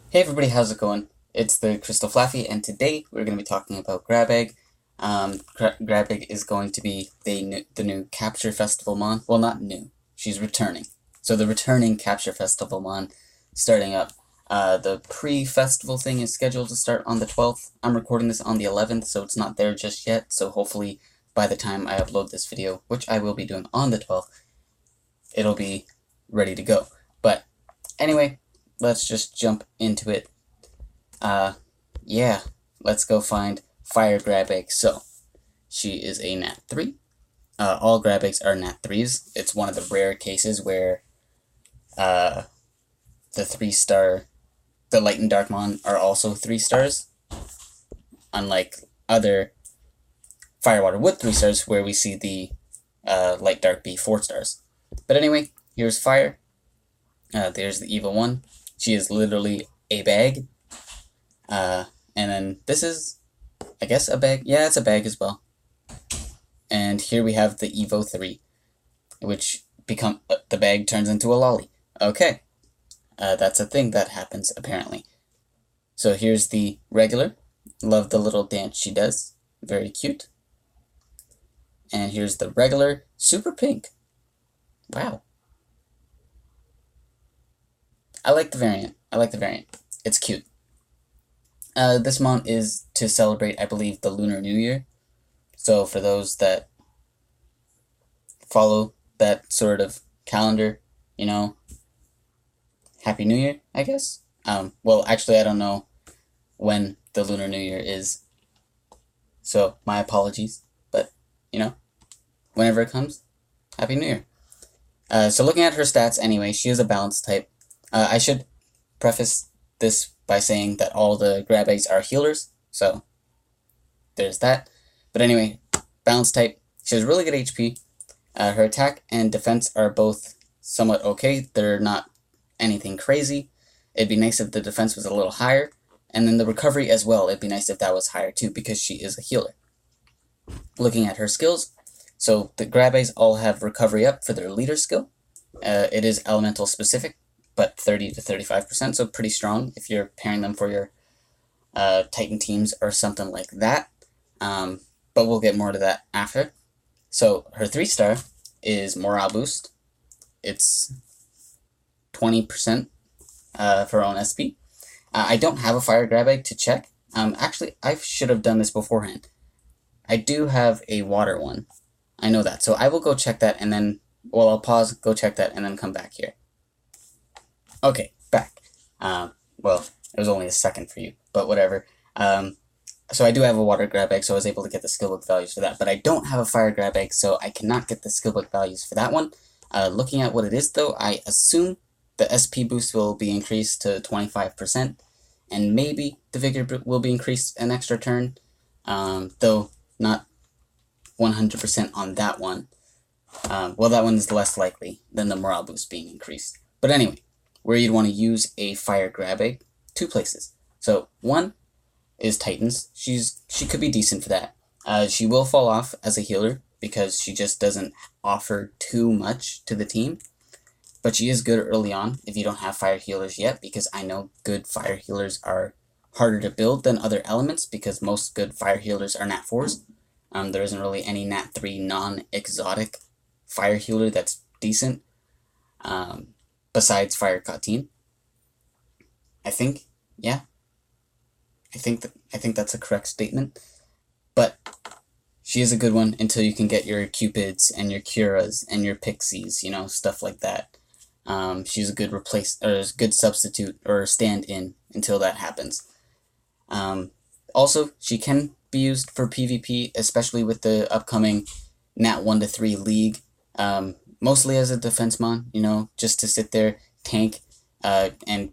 Hey everybody, how's it going? It's the Crystal Flaffy, and today we're going to be talking about Grabag. Grabag is going to be the new Capture Festival Mon. Well, not new. She's returning. So the returning Capture Festival Mon starting up. The pre-festival thing is scheduled to start on the 12th. I'm recording this on the 11th, so it's not there just yet. So hopefully by the time I upload this video, which I will be doing on the 12th, it'll be ready to go. But anyway, let's just jump into it. Yeah, let's go find Fire Grabag. So, she is a Nat 3. All Grabags are Nat 3s. It's one of the rare cases where the 3-star, the Light and Darkmon are also 3 stars. Unlike other Firewater Wood 3 stars where we see the Light Dark be 4 stars. But anyway, here's Fire. There's the evil one. She is literally a bag. And then this is, I guess, a bag. Yeah, it's a bag as well. And here we have the Evo 3, which the bag turns into a lolly. Okay, that's a thing that happens, apparently. So here's the regular. Love the little dance she does. Very cute. And here's the regular super pink. Wow. I like the variant. It's cute. This month is to celebrate, I believe, the Lunar New Year. So for those that follow that sort of calendar, Happy New Year, I guess. Well, actually, I don't know when the Lunar New Year is. So my apologies, but, whenever it comes, Happy New Year. So looking at her stats anyway, she is a balanced type. I should preface this by saying that all the Grabags are healers, so there's that. But anyway, balanced type. She has really good HP. Her attack and defense are both somewhat okay. They're not anything crazy. It'd be nice if the defense was a little higher. And then the recovery as well, it'd be nice if that was higher too, because she is a healer. Looking at her skills, so the Grabags all have recovery up for their leader skill. It is elemental specific, but 30 to 35%, so pretty strong if you're pairing them for your Titan teams or something like that. But we'll get more to that after. So her 3-star is morale boost. It's 20% for her own SP. I don't have a fire Grabag to check. Actually, I should have done this beforehand. I do have a water one. I know that. So I will go check that and then, well, I'll pause, go check that, and then come back here. Okay, back. Well, it was only a second for you, but whatever. So I do have a water Grabag, so I was able to get the skill book values for that, but I don't have a fire Grabag, so I cannot get the skill book values for that one. Looking at what it is, though, I assume the SP boost will be increased to 25%, and maybe the Vigor will be increased an extra turn, though not 100% on that one. Well, that one is less likely than the morale boost being increased. But anyway, where you'd want to use a fire Grabag, 2 places. So, one is Titans. She could be decent for that. She will fall off as a healer because she just doesn't offer too much to the team. But she is good early on if you don't have fire healers yet, because I know good fire healers are harder to build than other elements because most good fire healers are Nat 4s. There isn't really any Nat 3 non-exotic fire healer that's decent. Besides Fire Katyn. I think, yeah. I think that's a correct statement. But she is a good one until you can get your Cupids and your Curas and your Pixies, stuff like that. She's a good good substitute or stand-in until that happens. Also, she can be used for PvP, especially with the upcoming Nat 1 to 3 League. Mostly as a defense mon, just to sit there, tank, and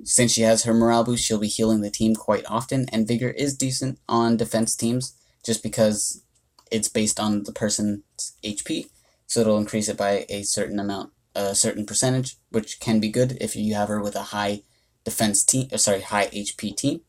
since she has her morale boost, she'll be healing the team quite often, and Vigor is decent on defense teams, just because it's based on the person's HP, so it'll increase it by a certain amount, a certain percentage, which can be good if you have her with a high defense team, high HP team.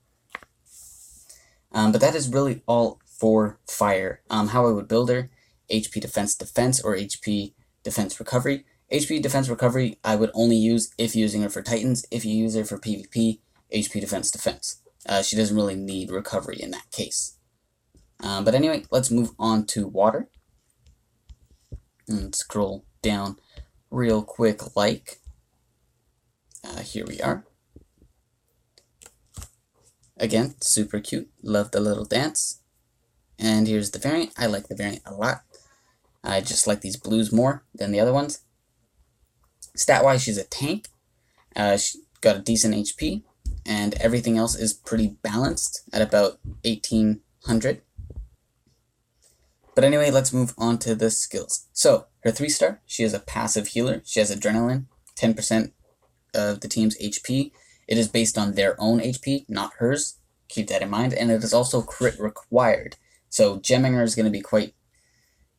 But that is really all for Fire. How I would build her, HP defense, or HP defense recovery. HP defense recovery I would only use if using her for Titans. If you use her for PvP, HP defense. She doesn't really need recovery in that case. But anyway, let's move on to water. And scroll down real quick here we are. Again, super cute. Love the little dance. And here's the variant. I like the variant a lot. I just like these blues more than the other ones. Stat-wise, she's a tank. She's got a decent HP, and everything else is pretty balanced at about 1800. But anyway, let's move on to the skills. So, her 3-star, she is a passive healer. She has adrenaline, 10% of the team's HP. It is based on their own HP, not hers. Keep that in mind. And it is also crit required. So gemming her is going to be quite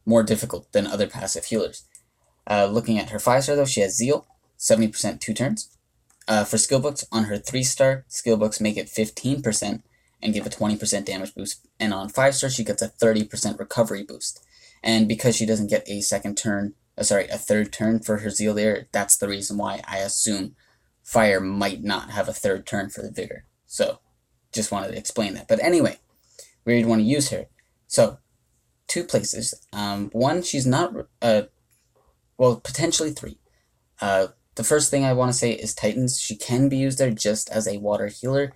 more difficult than other passive healers. Looking at her 5-star though, she has Zeal, 70% 2 turns. For skill books, on her 3-star, skill books make it 15% and give a 20% damage boost. And on 5-star, she gets a 30% recovery boost. And because she doesn't get a third turn for her Zeal there, that's the reason why I assume Fire might not have a third turn for the Vigor. So, just wanted to explain that. But anyway, where you'd want to use her. So, 2 places. One, she's not, well, potentially 3. The first thing I want to say is Titans. She can be used there just as a water healer.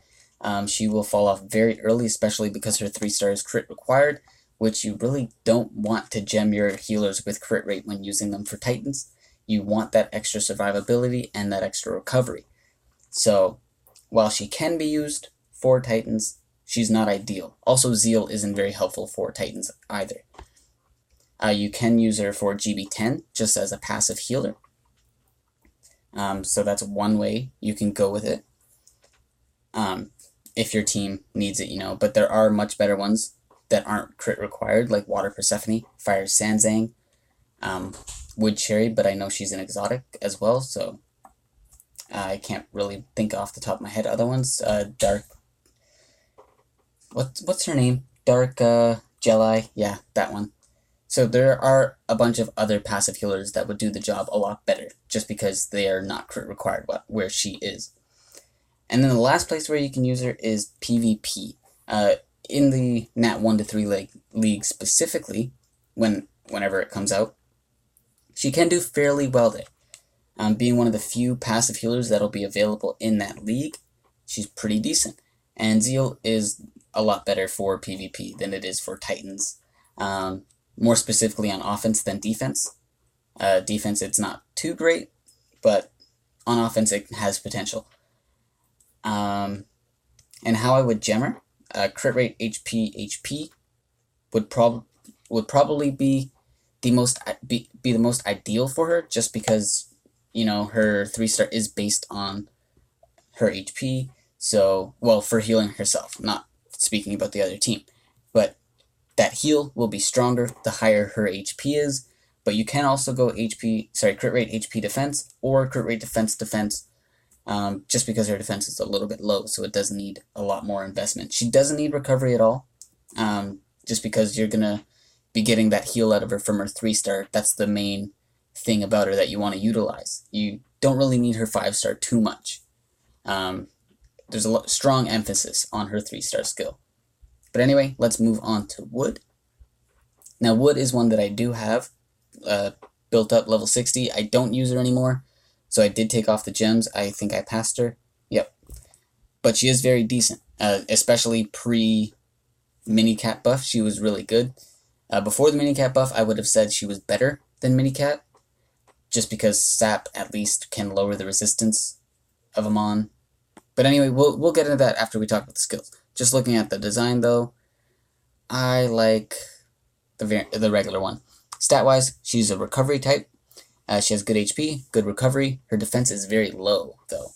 She will fall off very early, especially because her 3-star is crit required, which you really don't want to gem your healers with crit rate when using them for Titans. You want that extra survivability and that extra recovery. So, while she can be used for Titans, she's not ideal. Also, Zeal isn't very helpful for Titans either. You can use her for GB10 just as a passive healer. So that's one way you can go with it. If your team needs it, but there are much better ones that aren't crit required, like Water Persephone, Fire Sanzang, Wood Cherry, but I know she's an exotic as well, so I can't really think off the top of my head other ones. Dark, what's her name? Dark Jedi, yeah, that one. So there are a bunch of other passive healers that would do the job a lot better, just because they are not crit required where she is. And then the last place where you can use her is PvP. In the Nat 1 to 3 league specifically, whenever it comes out, she can do fairly well there. Being one of the few passive healers that'll be available in that league, she's pretty decent. And Zeal is a lot better for PvP than it is for Titans. More specifically on offense than defense. Defense, it's not too great, but on offense, it has potential. And how I would gem her, crit rate HP would probably be the most ideal for her, just because her 3-star is based on her HP. So, well, for healing herself, not speaking about the other team, but that heal will be stronger the higher her HP is. But you can also go crit rate HP defense or crit rate defense, just because her defense is a little bit low, so it does need a lot more investment. She doesn't need recovery at all, just because you're gonna be getting that heal out of her from her 3-star. That's the main thing about her that you want to utilize. You don't really need her 5-star too much. There's a strong emphasis on her 3-star skill. But anyway, let's move on to Wood. Now, Wood is one that I do have built up level 60. I don't use her anymore, so I did take off the gems. I think I passed her. Yep. But she is very decent, especially pre-Minicat buff. She was really good. Before the Minicat buff, I would have said she was better than Minicat, just because Sap at least can lower the resistance of a Mon. But anyway, we'll get into that after we talk about the skills. Just looking at the design, though, I like the regular one. Stat-wise, she's a recovery type. She has good HP, good recovery. Her defense is very low, though,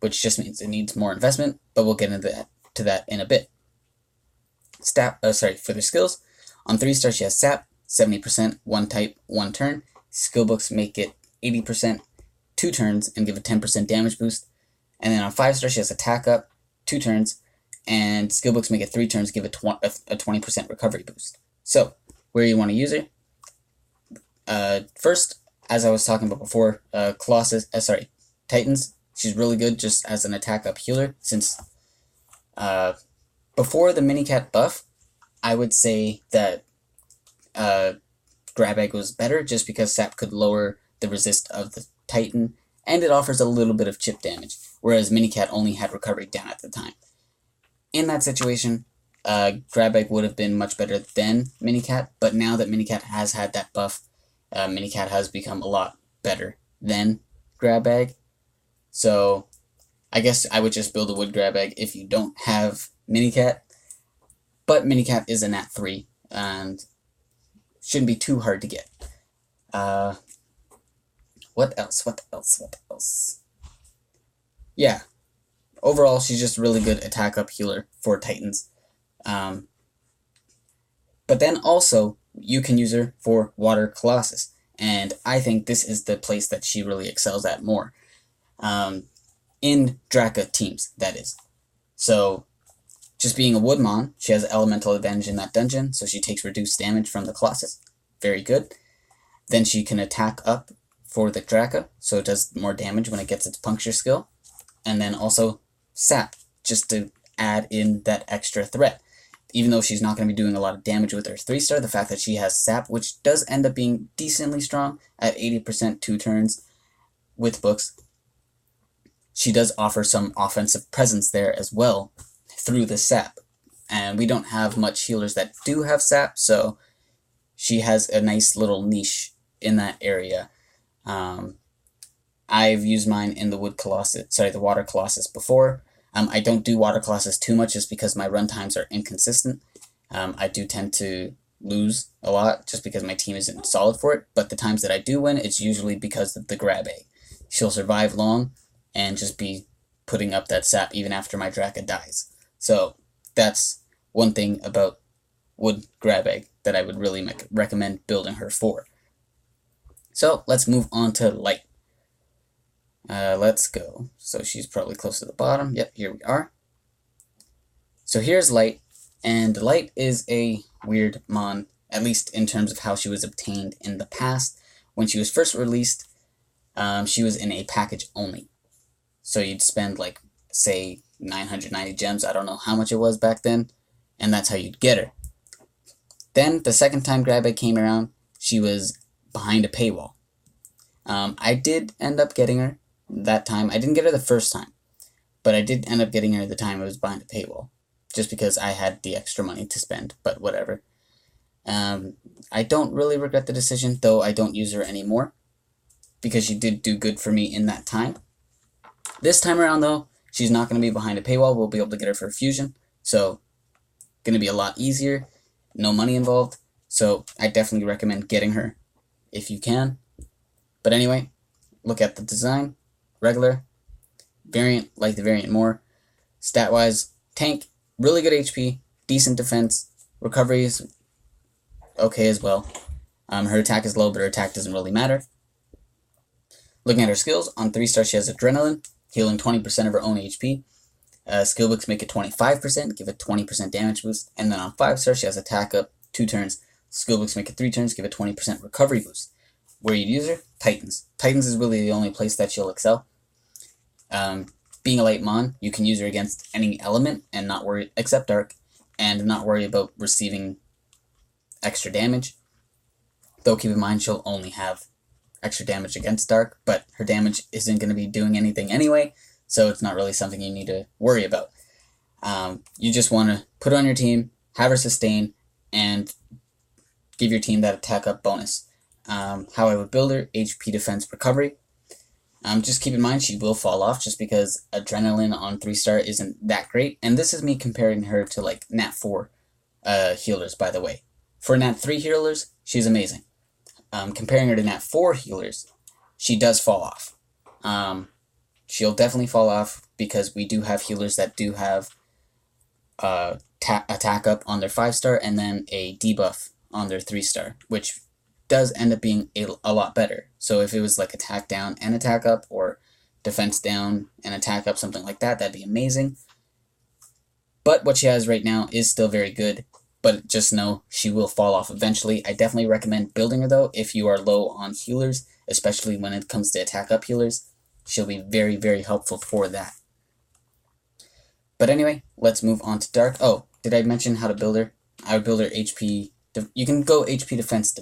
which just means it needs more investment, but we'll get into that in a bit. For the skills, on 3-star she has Sap, 70%, 1 type, 1 turn. Skill books make it 80%, 2 turns, and give a 10% damage boost. And then on 5-star she has Attack Up, 2 turns, and skill books make it 3 turns, give a 20% recovery boost. So, where you want to use her? First, as I was talking about before, Titans, She's really good just as an attack up healer, since before the Minicat buff, I would say that Grabag was better just because Sap could lower the resist of the Titan, and it offers a little bit of chip damage, whereas Minicat only had recovery down at the time. In that situation, Grabag would have been much better than Minicat, but now that Minicat has had that buff, Minicat has become a lot better than Grabag. So I guess I would just build a wood Grabag if you don't have Minicat, but Minicat is a nat 3, and shouldn't be too hard to get. What else? Yeah, overall, she's just a really good attack up healer for Titans. But then also, you can use her for Water Colossus, and I think this is the place that she really excels at more. In Draka teams, that is. So, just being a Woodmon, she has elemental advantage in that dungeon, so she takes reduced damage from the Colossus. Very good. Then she can attack up for the Draka, so it does more damage when it gets its puncture skill. And then also Sap, just to add in that extra threat. Even though she's not going to be doing a lot of damage with her 3-star, the fact that she has Sap, which does end up being decently strong at 80% 2 turns with books, she does offer some offensive presence there as well through the Sap. And we don't have much healers that do have Sap, so she has a nice little niche in that area. I've used mine in the the Water Colossus before. I don't do Water Colossus too much just because my run times are inconsistent. I do tend to lose a lot just because my team isn't solid for it, but the times that I do win, it's usually because of the Grabag. She'll survive long and just be putting up that Sap even after my Draka dies. So that's one thing about Wood Grabag that I would really recommend building her for. So let's move on to Light. Let's go. So she's probably close to the bottom. Yep, here we are. So here's Light, and Light is a weird mon, at least in terms of how she was obtained in the past. When she was first released, she was in a package only. So you'd spend, like, say, 990 gems, I don't know how much it was back then, and that's how you'd get her. Then, the second time Grabag came around, she was behind a paywall. I did end up getting her that time. I didn't get her the first time, but I did end up getting her the time it was behind a paywall, just because I had the extra money to spend, but whatever. I don't really regret the decision, though I don't use her anymore, because she did do good for me in that time. This time around, though, she's not going to be behind a paywall. We'll be able to get her for Fusion, so going to be a lot easier, no money involved, so I definitely recommend getting her if you can. But anyway, look at the design. Regular, variant, like the variant more. Stat-wise, tank, really good HP, decent defense, recovery is okay as well. Her attack is low, but her attack doesn't really matter. Looking at her skills, on 3-star she has Adrenaline, healing 20% of her own HP. Skill books make it 25%, give it 20% damage boost. And then on 5-star she has Attack Up, 2 turns. Skill books make it 3 turns, give it 20% recovery boost. Where you'd use her? Titans. Titans is really the only place that she'll excel. Being a light mon, you can use her against any element and not worry, except dark, and not worry about receiving extra damage. Though keep in mind she'll only have extra damage against dark, but her damage isn't going to be doing anything anyway, so it's not really something you need to worry about. You just want to put her on your team, have her sustain, and give your team that attack up bonus. How I would build her: HP, defense, recovery. Just keep in mind she will fall off just because Adrenaline on 3-star isn't that great, and this is me comparing her to like Nat 4 healers, by the way. For Nat 3 healers, she's amazing. Comparing her to Nat 4 healers, she does fall off. She'll definitely fall off because we do have healers that do have attack up on their 5-star and then a debuff on their 3-star, which does end up being a lot better. So if it was like attack down and attack up, or defense down and attack up, something like that, that'd be amazing. But what she has right now is still very good, but just know she will fall off eventually. I definitely recommend building her though if you are low on healers, especially when it comes to attack up healers. she'll be very, very helpful for that. But anyway, let's move on to Dark. Oh, did I mention how to build her? I would build her HP. You can go HP defense,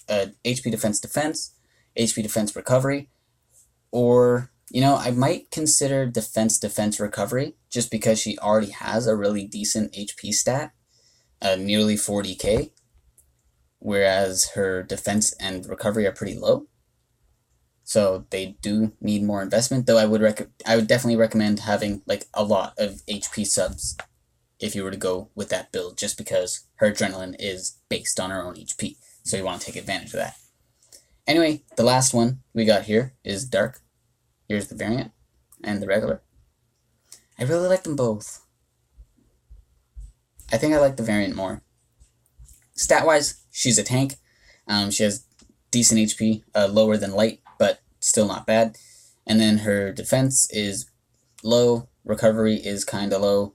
HP defense defense, HP defense recovery, or I might consider defense defense recovery just because she already has a really decent HP stat, nearly 40k, whereas her defense and recovery are pretty low. So they do need more investment, though I would definitely recommend having like a lot of HP subs if you were to go with that build, just because her adrenaline is based on her own HP. So you want to take advantage of that. Anyway, the last one we got here is Dark. Here's the variant and the regular. I really like them both. I think I like the variant more. Stat-wise, she's a tank. She has decent HP, lower than Light, but still not bad. And then her defense is low, recovery is kind of low,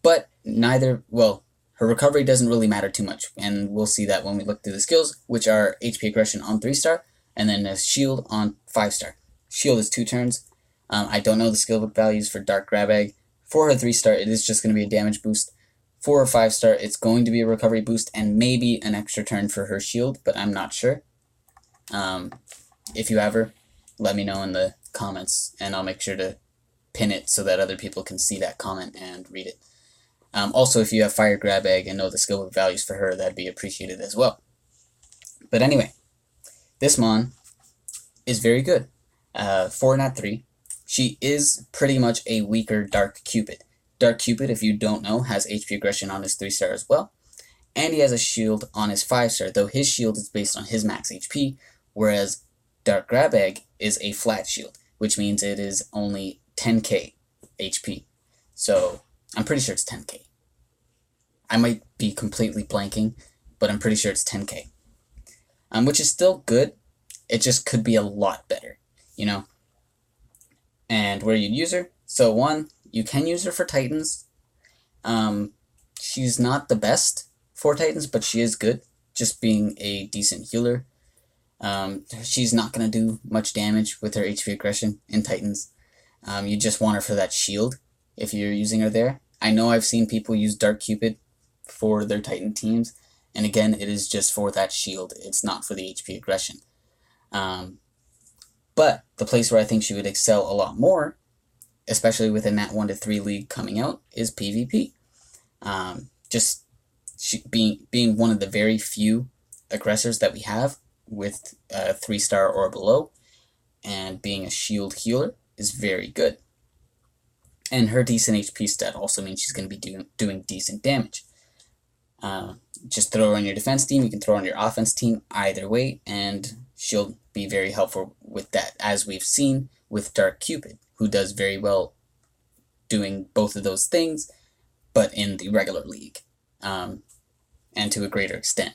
but her recovery doesn't really matter too much, and we'll see that when we look through the skills, which are HP aggression on 3-star, and then a shield on 5-star. Shield is 2 turns. I don't know the skill book values for Dark Grabag. For her 3-star, it is just going to be a damage boost. For her 5-star, it's going to be a recovery boost and maybe an extra turn for her shield, but I'm not sure. If you have her, let me know in the comments, and I'll make sure to pin it so that other people can see that comment and read it. Also, if you have Fire Grabag and know the skill book values for her, that'd be appreciated as well. But anyway, this Mon is very good. 4 nat 3. She is pretty much a weaker Dark Cupid. Dark Cupid, if you don't know, has HP aggression on his 3-star as well. And he has a shield on his 5-star, though his shield is based on his max HP, whereas Dark Grabag is a flat shield, which means it is only 10k HP. So I'm pretty sure it's 10k. I might be completely blanking, but I'm pretty sure it's 10k. Which is still good. It just could be a lot better, And where you'd use her. So 1, you can use her for Titans. She's not the best for Titans, but she is good, just being a decent healer. She's not going to do much damage with her HP aggression in Titans. You just want her for that shield if you're using her there. I know I've seen people use Dark Cupid for their Titan teams, and again, it is just for that shield. It's not for the HP aggression. But the place where I think she would excel a lot more, especially with a Nat 1 to 3 league coming out, is PvP. She being one of the very few aggressors that we have with 3-star or below, and being a shield healer is very good. And her decent HP stat also means she's going to be doing decent damage. Just throw her on your defense team, you can throw her on your offense team, either way, and she'll be very helpful with that, as we've seen with Dark Cupid, who does very well doing both of those things, but in the regular league, and to a greater extent.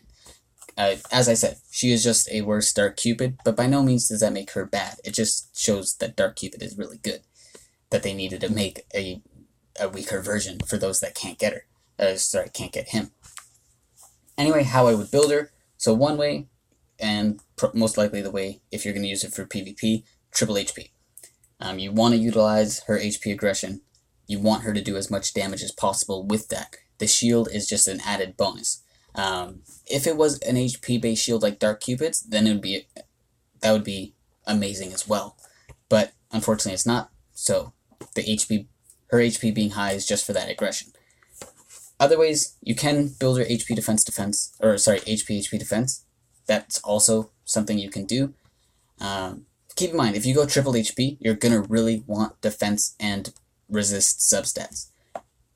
As I said, she is just a worse Dark Cupid, but by no means does that make her bad. It just shows that Dark Cupid is really good, that they needed to make a weaker version for those that can't get her. Can't get him. Anyway, how I would build her. So one way, and most likely the way if you're going to use it for PvP, triple HP. You want to utilize her HP aggression. You want her to do as much damage as possible with that. The shield is just an added bonus. If it was an HP-based shield like Dark Cupid's, then that would be amazing as well. But unfortunately it's not, so her HP being high is just for that aggression. Other ways, you can build her HP defense. That's also something you can do. Keep in mind, if you go triple HP, you're going to really want defense and resist substats.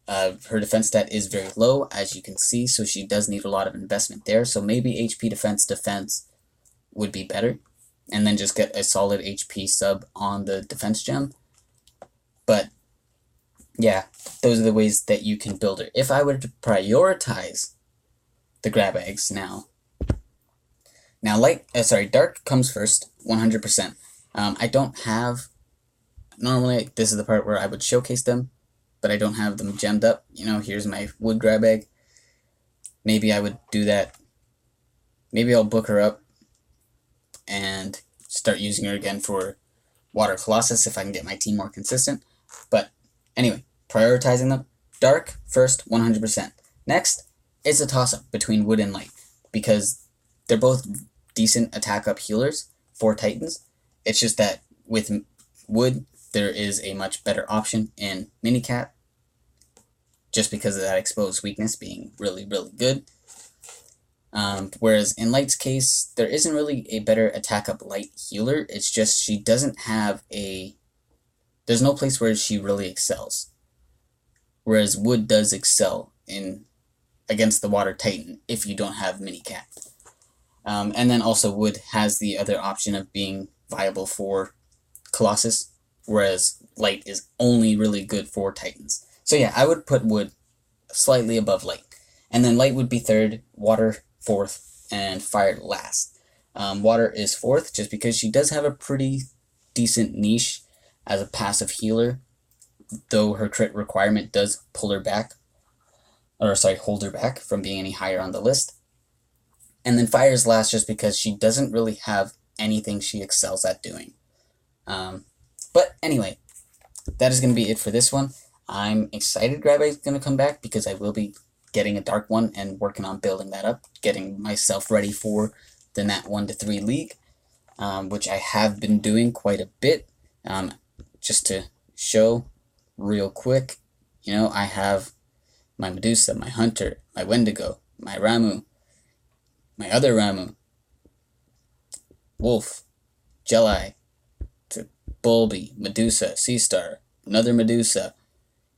Her defense stat is very low, as you can see, so she does need a lot of investment there. So maybe HP defense would be better, and then just get a solid HP sub on the defense gem. But yeah, those are the ways that you can build her. If I were to prioritize the Grabags now, Dark comes first, 100%. I don't have, normally this is the part where I would showcase them, but I don't have them gemmed up. Here's my wood Grabag. Maybe I would do that. Maybe I'll book her up and start using her again for Water Colossus if I can get my team more consistent. But anyway, prioritizing them. Dark first, 100%. Next, it's a toss-up between Wood and Light, because they're both decent attack-up healers for Titans. It's just that with Wood, there is a much better option in Minicat, just because of that exposed weakness being really, really good. Whereas in Light's case, there isn't really a better attack-up Light healer. It's just she doesn't have a... There's no place where she really excels. Whereas Wood does excel against the Water Titan if you don't have Minicat. And then also Wood has the other option of being viable for Colossus, whereas Light is only really good for Titans. So yeah, I would put Wood slightly above Light. And then Light would be third, Water fourth, and Fire last. Water is fourth just because she does have a pretty decent niche as a passive healer, though her crit requirement does pull her back, hold her back from being any higher on the list. And then Fire's last just because she doesn't really have anything she excels at doing. But anyway, that is going to be it for this one. I'm excited Grabag is going to come back because I will be getting a dark one and working on building that up, getting myself ready for the Nat 1-3 League, which I have been doing quite a bit. Just to show real quick, I have my Medusa, my Hunter, my Wendigo, my Ramu, my other Ramu, Wolf, Jelly, Bulby, Medusa, Seastar, another Medusa.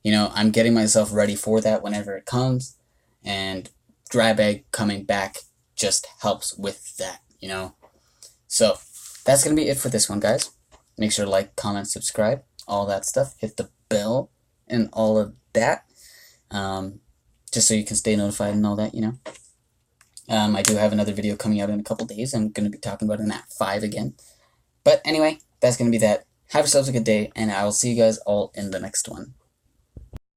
I'm getting myself ready for that whenever it comes, and Grabag coming back just helps with that, So, that's going to be it for this one, guys. Make sure to like, comment, subscribe, all that stuff. Hit the bell and all of that, just so you can stay notified and all that, I do have another video coming out in a couple days. I'm going to be talking about an Nat 5 again. But anyway, that's going to be that. Have yourselves a good day, and I will see you guys all in the next one.